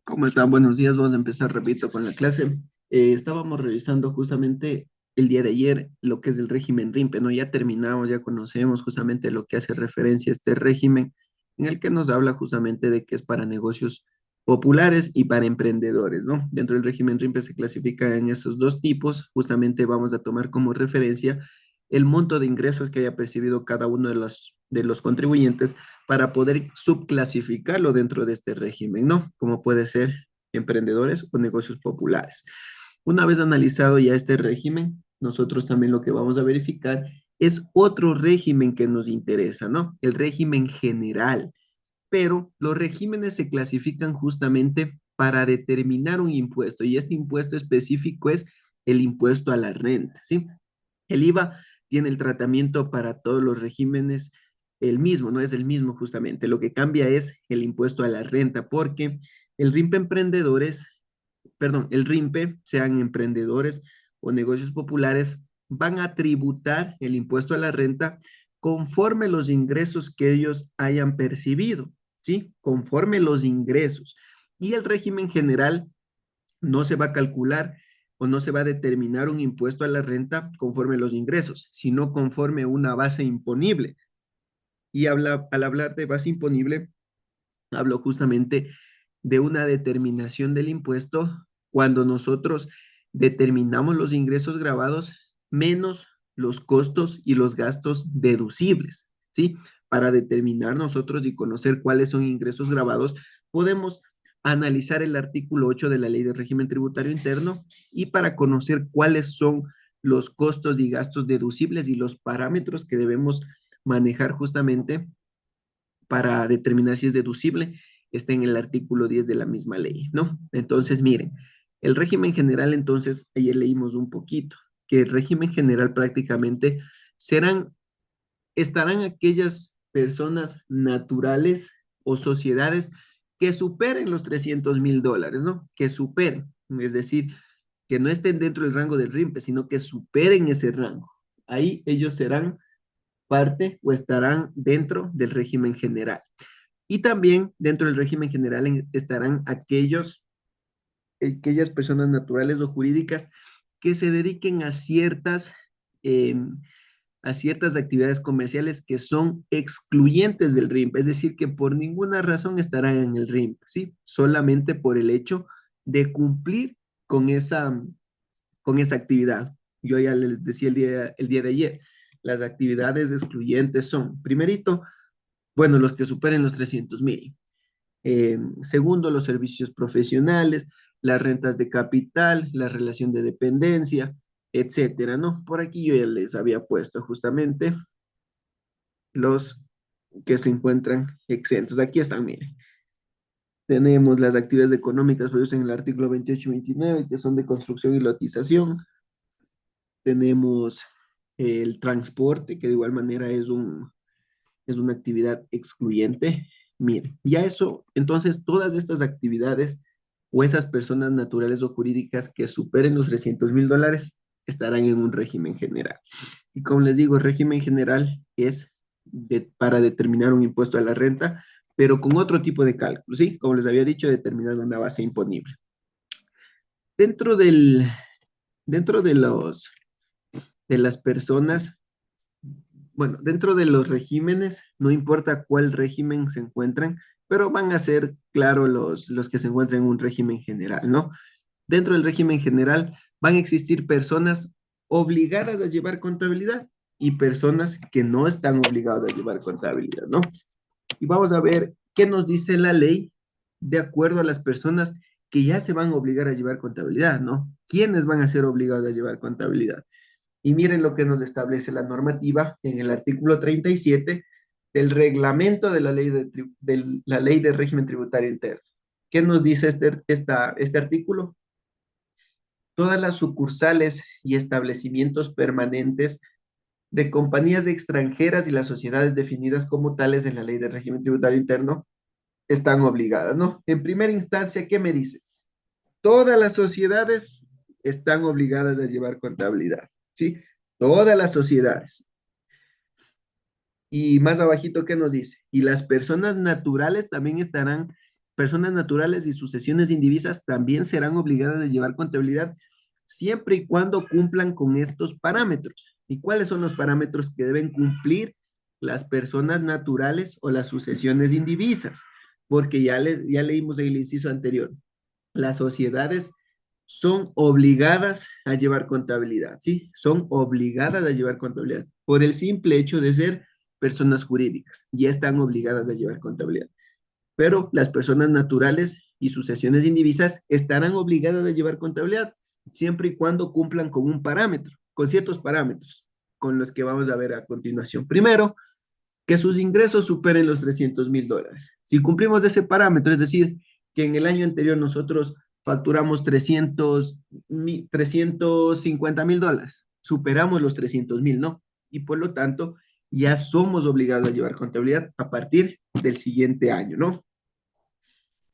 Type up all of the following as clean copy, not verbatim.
¿Cómo están? Buenos días. Vamos a empezar, repito, con la clase. Estábamos revisando justamente el día de ayer lo que es el régimen RIMPE, ¿no? Ya terminamos, ya conocemos justamente lo que hace referencia a este régimen, en el que nos habla justamente de que es para negocios populares y para emprendedores, ¿no? Dentro del régimen RIMPE se clasifica en esos dos tipos. Justamente vamos a tomar como referencia el monto de ingresos que haya percibido cada uno de los contribuyentes para poder subclasificarlo dentro de este régimen, ¿no? Como puede ser emprendedores o negocios populares. Una vez analizado ya este régimen, nosotros también lo que vamos a verificar es otro régimen que nos interesa, ¿no? El régimen general. Pero los regímenes se clasifican justamente para determinar un impuesto y este impuesto específico es el impuesto a la renta, ¿sí? El IVA tiene el tratamiento para todos los regímenes el mismo, no es el mismo justamente. Lo que cambia es el impuesto a la renta, porque el RIMPE emprendedores, perdón, el RIMPE, sean emprendedores o negocios populares, van a tributar el impuesto a la renta conforme los ingresos que ellos hayan percibido, ¿sí? Conforme los ingresos. Y el régimen general no se va a calcular o no se va a determinar un impuesto a la renta conforme los ingresos, sino conforme una base imponible. Y al hablar de base imponible, hablo justamente de una determinación del impuesto cuando nosotros determinamos los ingresos grabados menos los costos y los gastos deducibles, ¿sí? Para determinar nosotros y conocer cuáles son ingresos grabados, podemos analizar el artículo 8 de la Ley de Régimen Tributario Interno y para conocer cuáles son los costos y gastos deducibles y los parámetros que debemos manejar justamente para determinar si es deducible, está en el artículo 10 de la misma ley, ¿no? Entonces, miren, el régimen general, entonces, ayer leímos un poquito, que el régimen general prácticamente serán, estarán aquellas personas naturales o sociedades que superen los $300,000, ¿no? Que superen, es decir, que no estén dentro del rango del RIMPE, sino que superen ese rango. Ahí ellos serán parte o estarán dentro del régimen general. Y también dentro del régimen general estarán aquellas personas naturales o jurídicas que se dediquen eh, a ciertas actividades comerciales que son excluyentes del RIMP, es decir, que por ninguna razón estarán en el RIMP, ¿sí? Solamente por el hecho de cumplir con esa actividad. Yo ya les decía el día de ayer, las actividades excluyentes son, primerito, bueno, los que superen los 300,000. Segundo, los servicios profesionales, las rentas de capital, la relación de dependencia, etcétera, ¿no? Por aquí yo ya les había puesto justamente los que se encuentran exentos. Aquí están, miren. Tenemos las actividades económicas previstas en el artículo 28 y 29, que son de construcción y lotización. Tenemos el transporte, que de igual manera es una actividad excluyente. Mire, ya eso, entonces todas estas actividades o esas personas naturales o jurídicas que superen los $300,000 estarán en un régimen general. Y como les digo, el régimen general es para determinar un impuesto a la renta, pero con otro tipo de cálculo, ¿sí? Como les había dicho, determinando una base imponible. Dentro del, dentro de las personas, bueno, dentro de los regímenes, no importa cuál régimen se encuentren, pero van a ser, claro, los que se encuentran en un régimen general, ¿no? Dentro del régimen general van a existir personas obligadas a llevar contabilidad y personas que no están obligadas a llevar contabilidad, ¿no? Y vamos a ver qué nos dice la ley de acuerdo a las personas que ya se van a obligar a llevar contabilidad, ¿no? ¿Quiénes van a ser obligados a llevar contabilidad? Y miren lo que nos establece la normativa en el artículo 37 del reglamento de la ley de régimen tributario interno. ¿Qué nos dice este artículo? Todas las sucursales y establecimientos permanentes de compañías extranjeras y las sociedades definidas como tales en la ley de régimen tributario interno están obligadas, ¿no? En primera instancia, ¿qué me dice? Todas las sociedades están obligadas a llevar contabilidad, ¿sí? Todas las sociedades. Y más abajito, ¿qué nos dice? Y las personas naturales también estarán personas naturales y sucesiones indivisas también serán obligadas a llevar contabilidad siempre y cuando cumplan con estos parámetros. ¿Y cuáles son los parámetros que deben cumplir las personas naturales o las sucesiones indivisas? Porque ya leímos en el inciso anterior, las sociedades son obligadas a llevar contabilidad, ¿sí? Son obligadas a llevar contabilidad por el simple hecho de ser personas jurídicas, ya están obligadas a llevar contabilidad. Pero las personas naturales y sucesiones indivisas estarán obligadas a llevar contabilidad siempre y cuando cumplan con un parámetro, con ciertos parámetros, con los que vamos a ver a continuación. Primero, que sus ingresos superen los $300,000. Si cumplimos ese parámetro, es decir, que en el año anterior nosotros facturamos 350,000 dólares, superamos los 300,000, ¿no? Y por lo tanto, ya somos obligados a llevar contabilidad a partir del siguiente año, ¿no?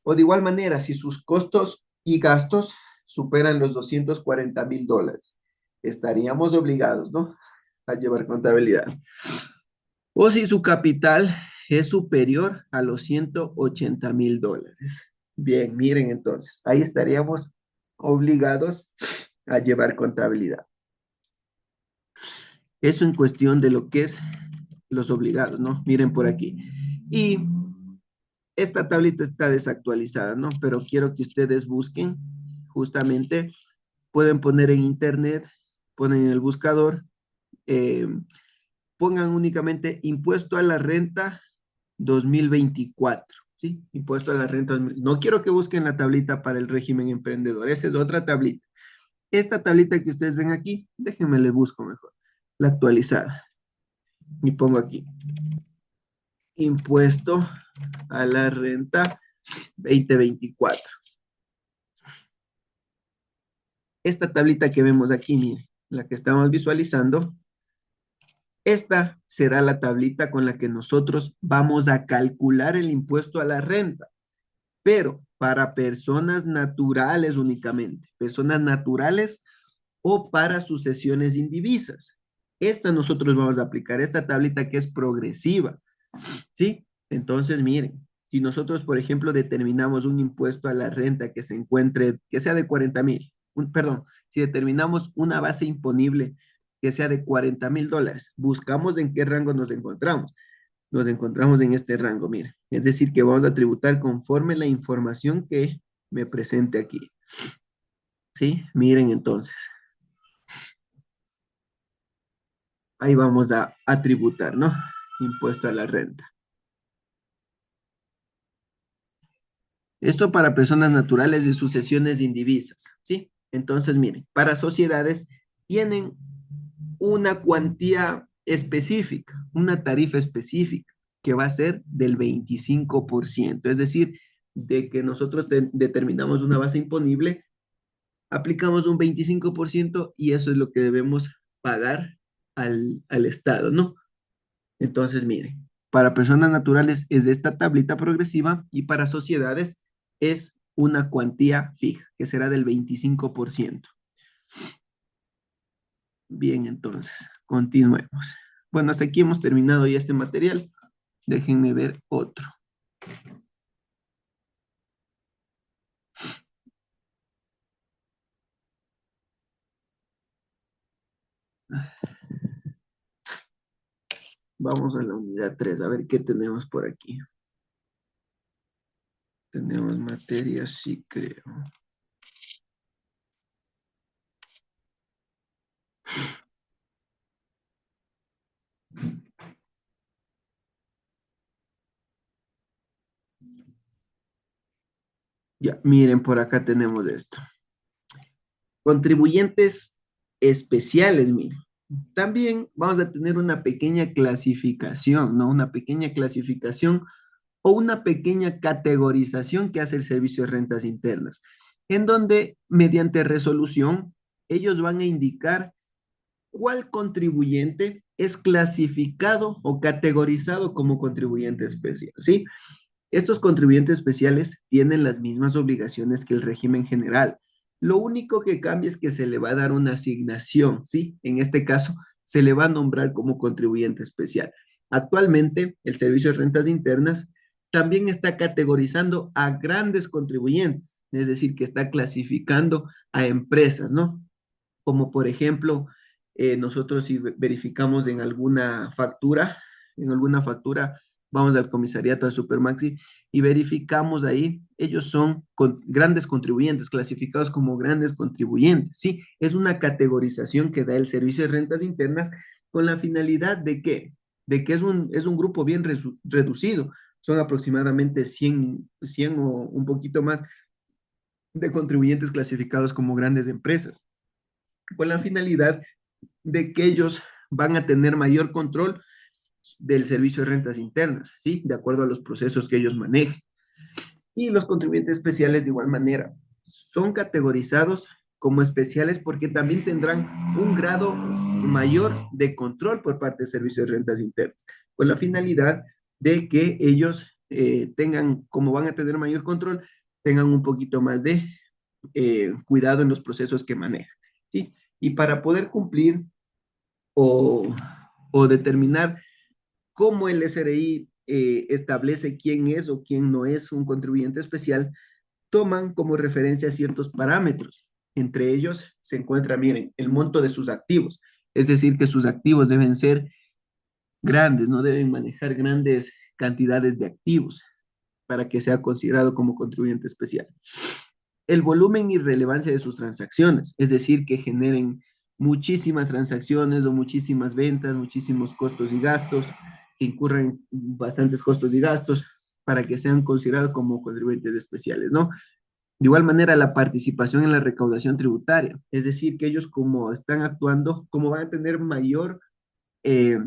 O de igual manera, si sus costos y gastos superan los 240,000 dólares, estaríamos obligados, ¿no? A llevar contabilidad. O si su capital es superior a los 180,000 dólares. Bien, miren entonces, ahí estaríamos obligados a llevar contabilidad. Eso en cuestión de lo que es los obligados, ¿no? Miren por aquí. Y esta tablita está desactualizada, ¿no? Pero quiero que ustedes busquen, justamente, pueden poner en internet, ponen en el buscador, eh, pongan únicamente impuesto a la renta 2024, ¿sí? Impuesto a la renta. No quiero que busquen la tablita para el régimen emprendedor, esa es otra tablita. Esta tablita que ustedes ven aquí, déjenme le busco mejor, la actualizada. Y pongo aquí, impuesto a la renta 2024. Esta tablita que vemos aquí, miren, la que estamos visualizando, esta será la tablita con la que nosotros vamos a calcular el impuesto a la renta, pero para personas naturales únicamente, personas naturales o para sucesiones indivisas. Esta nosotros vamos a aplicar, esta tablita que es progresiva, ¿sí? Entonces, miren, si nosotros, por ejemplo, determinamos un impuesto a la renta que se encuentre, que sea de 40,000, perdón, si determinamos una base imponible que sea de 40,000 dólares, buscamos en qué rango nos encontramos. Nos encontramos en este rango, miren. Es decir, que vamos a tributar conforme la información que me presente aquí. ¿Sí? Miren entonces. Ahí vamos a tributar, ¿no? Impuesto a la renta. Esto para personas naturales de sucesiones indivisas, ¿sí? Entonces, miren, para sociedades tienen una cuantía específica, una tarifa específica, que va a ser del 25%. Es decir, de que nosotros determinamos una base imponible, aplicamos un 25% y eso es lo que debemos pagar al Estado, ¿no? Entonces, miren, para personas naturales es esta tablita progresiva y para sociedades es una cuantía fija, que será del 25%. Bien, entonces, continuemos. Bueno, hasta aquí hemos terminado ya este material. Déjenme ver otro. Vamos a la unidad 3 a ver qué tenemos por aquí. Tenemos materia, sí creo. Ya, miren, por acá tenemos esto. Contribuyentes especiales, miren. También vamos a tener una pequeña clasificación, ¿no? Una pequeña clasificación o una pequeña categorización que hace el Servicio de Rentas Internas, en donde mediante resolución ellos van a indicar cuál contribuyente es clasificado o categorizado como contribuyente especial, ¿sí? Estos contribuyentes especiales tienen las mismas obligaciones que el régimen general. Lo único que cambia es que se le va a dar una asignación, ¿sí? En este caso, se le va a nombrar como contribuyente especial. Actualmente, el Servicio de Rentas Internas también está categorizando a grandes contribuyentes, es decir, que está clasificando a empresas, ¿no? Como por ejemplo, nosotros si verificamos en alguna factura, vamos al comisariato de Supermaxi y verificamos ahí, ellos son grandes contribuyentes, clasificados como grandes contribuyentes, ¿sí? Es una categorización que da el Servicio de Rentas Internas con la finalidad de que, es un grupo bien reducido, son aproximadamente 100 o un poquito más de contribuyentes clasificados como grandes empresas con la finalidad de que ellos van a tener mayor control del servicio de rentas internas, ¿sí? De acuerdo a los procesos que ellos manejen. Y los contribuyentes especiales de igual manera son categorizados como especiales porque también tendrán un grado mayor de control por parte del servicio de rentas internas, con la finalidad de que ellos tengan, como van a tener mayor control, tengan un poquito más de cuidado en los procesos que manejan, ¿sí? Y para poder cumplir o, o determinar cómo el SRI establece quién es o quién no es un contribuyente especial, toman como referencia ciertos parámetros. Entre ellos se encuentra, miren, el monto de sus activos, es decir, que sus activos deben ser grandes, no deben manejar grandes cantidades de activos para que sea considerado como contribuyente especial. El volumen y relevancia de sus transacciones, es decir, que generen muchísimas transacciones o muchísimas ventas, muchísimos costos y gastos, que incurran bastantes costos y gastos para que sean considerados como contribuyentes especiales, ¿no? De igual manera, la participación en la recaudación tributaria, es decir, que ellos como están actuando, como van a tener mayor eh,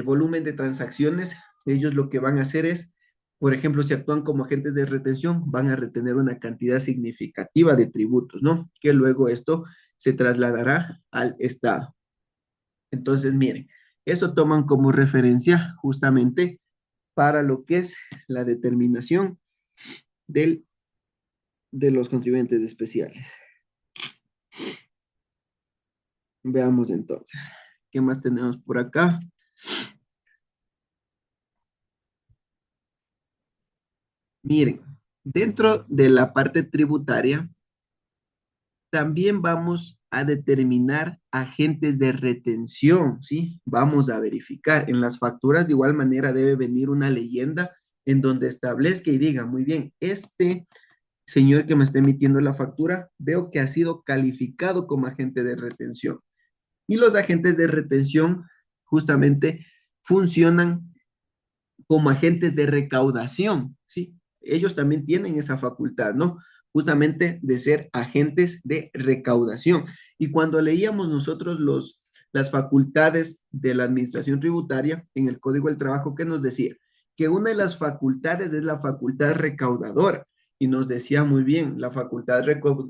volumen de transacciones, ellos lo que van a hacer es, por ejemplo, si actúan como agentes de retención, van a retener una cantidad significativa de tributos, ¿no? Que luego esto se trasladará al Estado. Entonces, miren, eso toman como referencia justamente para lo que es la determinación del, de los contribuyentes especiales. Veamos entonces, ¿qué más tenemos por acá? Miren, dentro de la parte tributaria, también vamos a determinar agentes de retención, ¿sí? Vamos a verificar. En las facturas de igual manera debe venir una leyenda en donde establezca y diga, muy bien, este señor que me está emitiendo la factura, veo que ha sido calificado como agente de retención. Y los agentes de retención justamente funcionan como agentes de recaudación, ¿sí? Ellos también tienen esa facultad, ¿no? Justamente de ser agentes de recaudación. Y cuando leíamos nosotros las facultades de la administración tributaria en el Código del Trabajo, ¿qué nos decía? Que una de las facultades es la facultad recaudadora. Y nos decía muy bien, la facultad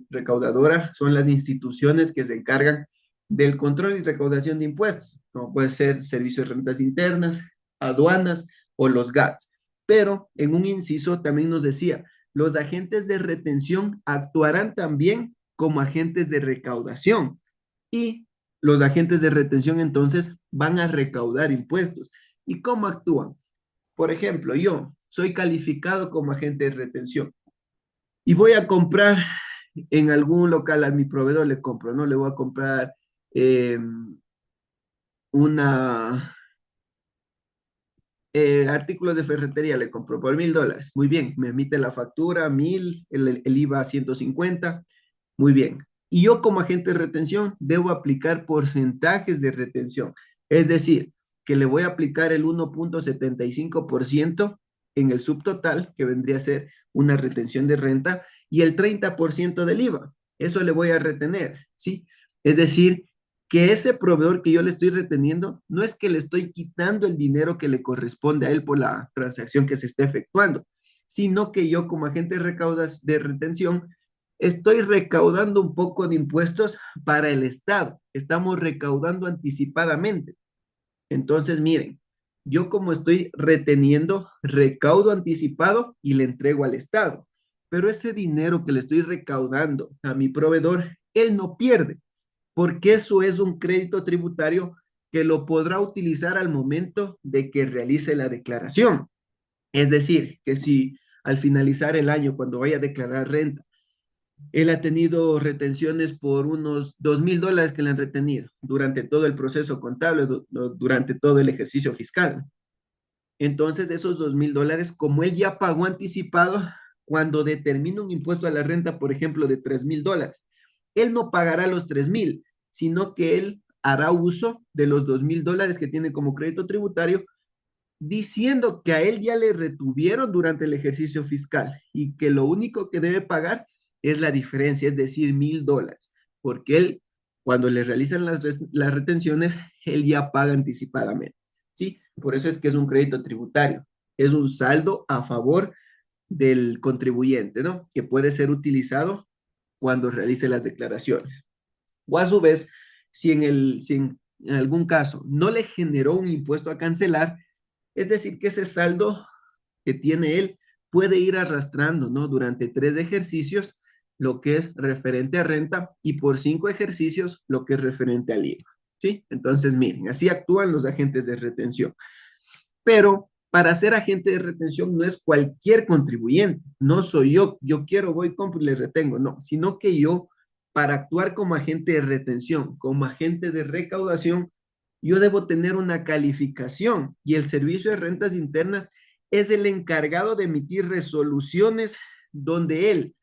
recaudadora son las instituciones que se encargan del control y recaudación de impuestos, como puede ser Servicio de Rentas Internas, aduanas, o los GATS. Pero en un inciso también nos decía, los agentes de retención actuarán también como agentes de recaudación y los agentes de retención entonces van a recaudar impuestos. ¿Y cómo actúan? Por ejemplo, yo soy calificado como agente de retención y voy a comprar en algún local a mi proveedor, le compro, ¿no? Le voy a comprar eh, una, artículos de ferretería le compro por $1,000. Muy bien, me emite la factura, 1,000, el IVA 150. Muy bien. Y yo como agente de retención debo aplicar porcentajes de retención. Es decir, que le voy a aplicar el 1,75% en el subtotal, que vendría a ser una retención de renta, y el 30% del IVA. Eso le voy a retener, ¿sí? Es decir, que ese proveedor que yo le estoy reteniendo no es que le estoy quitando el dinero que le corresponde a él por la transacción que se está efectuando, sino que yo como agente de retención estoy recaudando un poco de impuestos para el Estado. Estamos recaudando anticipadamente. Entonces, miren, yo como estoy reteniendo, recaudo anticipado y le entrego al Estado. Pero ese dinero que le estoy recaudando a mi proveedor, él no pierde porque eso es un crédito tributario que lo podrá utilizar al momento de que realice la declaración. Es decir, que si al finalizar el año, cuando vaya a declarar renta, él ha tenido retenciones por unos $2,000 que le han retenido durante todo el proceso contable, durante todo el ejercicio fiscal. Entonces, esos $2,000, como él ya pagó anticipado, cuando determina un impuesto a la renta, por ejemplo, de $3,000, él no pagará los 3,000, sino que él hará uso de los $2,000 que tiene como crédito tributario, diciendo que a él ya le retuvieron durante el ejercicio fiscal y que lo único que debe pagar es la diferencia, es decir, $1,000, porque él, cuando le realizan las retenciones, él ya paga anticipadamente, ¿sí? Por eso es que es un crédito tributario, es un saldo a favor del contribuyente, ¿no? Que puede ser utilizado cuando realice las declaraciones. O a su vez, si en algún caso no le generó un impuesto a cancelar, es decir, que ese saldo que tiene él puede ir arrastrando, ¿no? Durante 3 ejercicios lo que es referente a renta y por 5 ejercicios lo que es referente al IVA, ¿sí? Entonces, miren, así actúan los agentes de retención. Pero para ser agente de retención no es cualquier contribuyente, no soy yo quiero, voy, compro y le retengo, no, sino que yo, para actuar como agente de retención, como agente de recaudación, yo debo tener una calificación y el Servicio de Rentas Internas es el encargado de emitir resoluciones donde él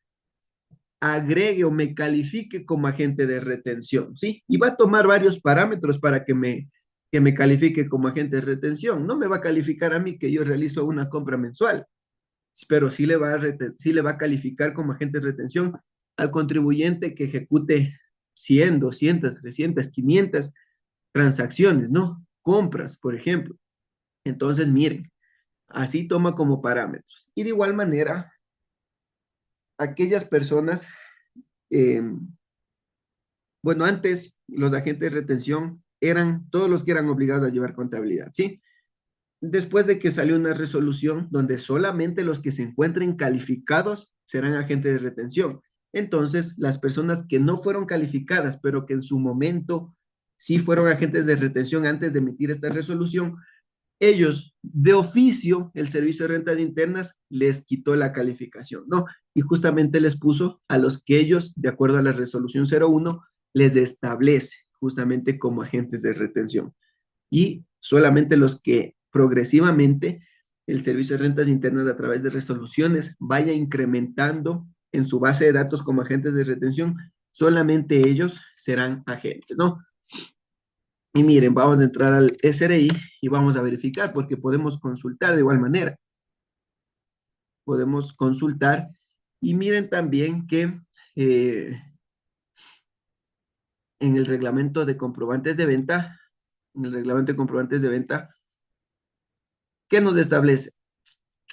agregue o me califique como agente de retención, ¿sí? Y va a tomar varios parámetros para que me califique como agente de retención. No me va a calificar a mí que yo realizo una compra mensual, pero sí le va a calificar como agente de retención al contribuyente que ejecute 100, 200, 300, 500 transacciones, ¿no? Compras, por ejemplo. Entonces, miren, así toma como parámetros. Y de igual manera, aquellas personas, eh, bueno, antes los agentes de retención eran todos los que eran obligados a llevar contabilidad, ¿sí? Después de que salió una resolución donde solamente los que se encuentren calificados serán agentes de retención. Entonces, las personas que no fueron calificadas, pero que en su momento sí fueron agentes de retención antes de emitir esta resolución, ellos, de oficio, el Servicio de Rentas Internas les quitó la calificación, ¿no? Y justamente les puso a los que ellos, de acuerdo a la resolución 01, les establece justamente como agentes de retención. Y solamente los que progresivamente el Servicio de Rentas Internas a través de resoluciones vaya incrementando en su base de datos como agentes de retención, solamente ellos serán agentes, ¿no? Y miren, vamos a entrar al SRI y vamos a verificar, porque podemos consultar de igual manera. Podemos consultar y miren también que eh, en el reglamento de comprobantes de venta, en el reglamento de comprobantes de venta, ¿qué nos establece?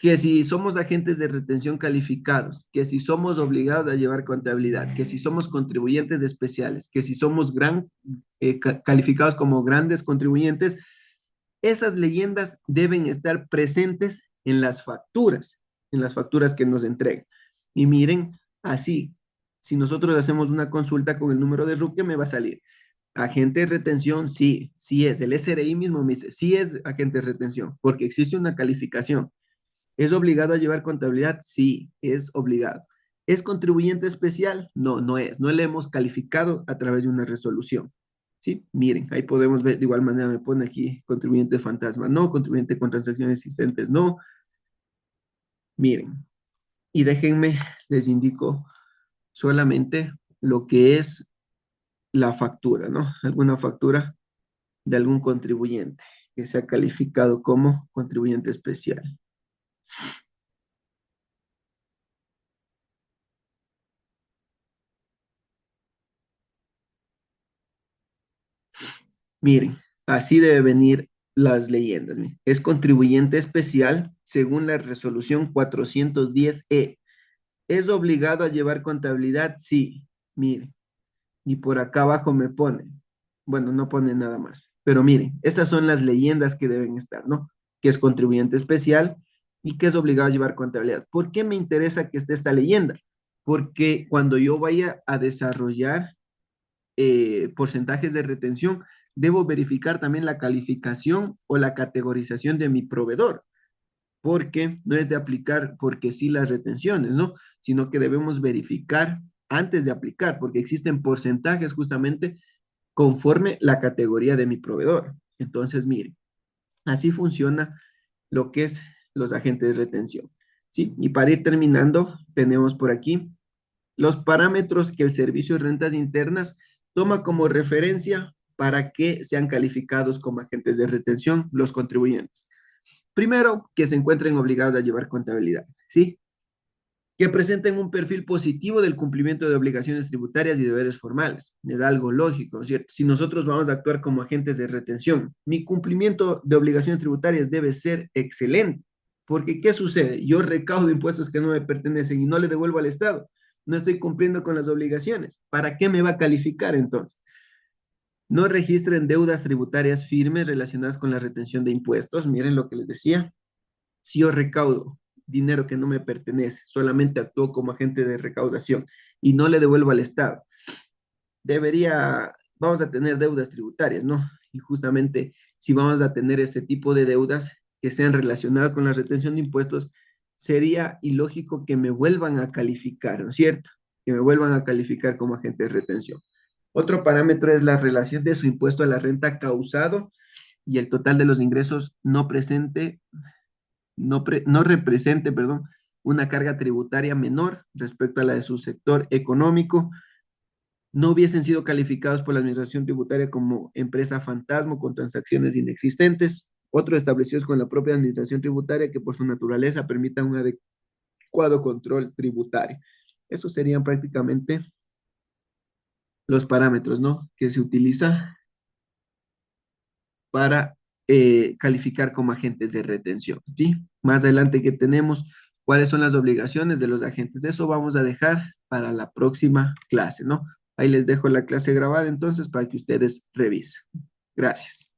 Que si somos agentes de retención calificados, que si somos obligados a llevar contabilidad, que si somos contribuyentes especiales, que si somos calificados como grandes contribuyentes, esas leyendas deben estar presentes en las facturas que nos entreguen. Y miren, así, si nosotros hacemos una consulta con el número de RUC, que me va a salir. Agente de retención, sí, sí es. El SRI mismo me dice, sí es agente de retención, porque existe una calificación. ¿Es obligado a llevar contabilidad? Sí, es obligado. ¿Es contribuyente especial? No, no es. No le hemos calificado a través de una resolución. Sí, miren, ahí podemos ver, de igual manera me pone aquí contribuyente fantasma, no, contribuyente con transacciones existentes, no. Miren, y déjenme, les indico solamente lo que es la factura, ¿no? Alguna factura de algún contribuyente que sea calificado como contribuyente especial. Miren, así debe venir las leyendas. Miren. Es contribuyente especial según la resolución 410E. ¿Es obligado a llevar contabilidad? Sí. Miren, y por acá abajo me pone, bueno, no pone nada más, pero miren, estas son las leyendas que deben estar, ¿no? Que es contribuyente especial y que es obligado a llevar contabilidad. ¿Por qué me interesa que esté esta leyenda? Porque cuando yo vaya a desarrollar porcentajes de retención, debo verificar también la calificación o la categorización de mi proveedor. porque no es de aplicar porque sí las retenciones, ¿no? Sino que debemos verificar antes de aplicar, porque existen porcentajes justamente conforme la categoría de mi proveedor. Entonces, mire, así funciona lo que es los agentes de retención. ¿Sí? Y para ir terminando, tenemos por aquí los parámetros que el Servicio de Rentas Internas toma como referencia para que sean calificados como agentes de retención los contribuyentes. Primero, que se encuentren obligados a llevar contabilidad, ¿sí? Que presenten un perfil positivo del cumplimiento de obligaciones tributarias y deberes formales. Es algo lógico, ¿no es cierto? Si nosotros vamos a actuar como agentes de retención, mi cumplimiento de obligaciones tributarias debe ser excelente, porque ¿qué sucede? Yo recaudo impuestos que no me pertenecen y no le devuelvo al Estado. No estoy cumpliendo con las obligaciones. ¿Para qué me va a calificar entonces? No registren deudas tributarias firmes relacionadas con la retención de impuestos. Miren lo que les decía. Si yo recaudo dinero que no me pertenece, solamente actúo como agente de recaudación y no le devuelvo al Estado, vamos a tener deudas tributarias, ¿no? Y justamente si vamos a tener ese tipo de deudas que sean relacionadas con la retención de impuestos, sería ilógico que me vuelvan a calificar, ¿no es cierto? Que me vuelvan a calificar como agente de retención. Otro parámetro es la relación de su impuesto a la renta causado y el total de los ingresos no represente, perdón, una carga tributaria menor respecto a la de su sector económico, no hubiesen sido calificados por la Administración Tributaria como empresa fantasma con transacciones inexistentes, otros establecidos con la propia Administración Tributaria que por su naturaleza permitan un adecuado control tributario. Esos serían prácticamente los parámetros, ¿no? Que se utiliza para calificar como agentes de retención, ¿sí? Más adelante que tenemos cuáles son las obligaciones de los agentes. Eso vamos a dejar para la próxima clase, ¿no? Ahí les dejo la clase grabada entonces para que ustedes revisen. Gracias.